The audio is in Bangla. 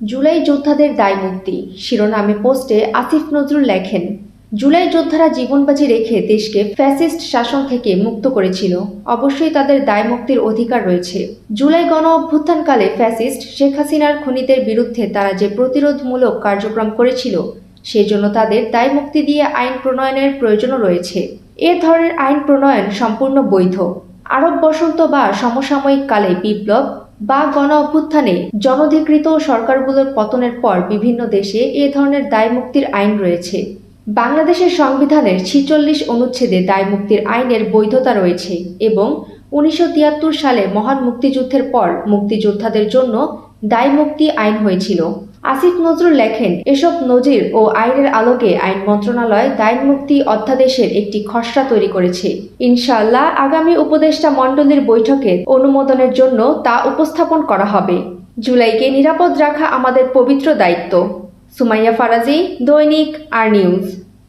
জুলাই যোদ্ধাদের দায়মুক্তি শিরোনামে পোস্টে আসিফ নজরুল লেখেন, জুলাই যোদ্ধারা জীবনবাজি রেখে দেশকে ফ্যাসিস্ট শাসন থেকে মুক্ত করেছিল। অবশ্যই তাদের দায়মুক্তির অধিকার রয়েছে। জুলাই গণ অভ্যুত্থানকালে ফ্যাসিস্ট শেখ হাসিনার খুনিদের বিরুদ্ধে তারা যে প্রতিরোধমূলক কার্যক্রম করেছিল, সেজন্য তাদের দায়মুক্তি দিয়ে আইন প্রণয়নের প্রয়োজনও রয়েছে। এ ধরনের আইন প্রণয়ন সম্পূর্ণ বৈধ। আরব বসন্ত বা সমসাময়িক কালে বিপ্লব বা গণ অভ্যুত্থানে জনধিকৃত সরকারগুলোর পতনের পর বিভিন্ন দেশে এ ধরনের দায়মুক্তির আইন রয়েছে। বাংলাদেশের সংবিধানের ৪৬ অনুচ্ছেদে দায়মুক্তির আইনের বৈধতা রয়েছে এবং ১৯৭৩ সালে মহান মুক্তিযুদ্ধের পর মুক্তিযোদ্ধাদের জন্য দায়মুক্তি আইন হয়েছিল। আসিফ নজরুল লেখেন, এসব নজির ও আইনের আলোকে আইন মন্ত্রণালয় দায়মুক্তি অধ্যাদেশের একটি খসড়া তৈরি করেছে। ইনশাআল্লাহ আগামী উপদেষ্টা মণ্ডলীর বৈঠকে অনুমোদনের জন্য তা উপস্থাপন করা হবে। জুলাইকে নিরাপদ রাখা আমাদের পবিত্র দায়িত্ব। সুমাইয়া ফারাজি, দৈনিক আর নিউজ।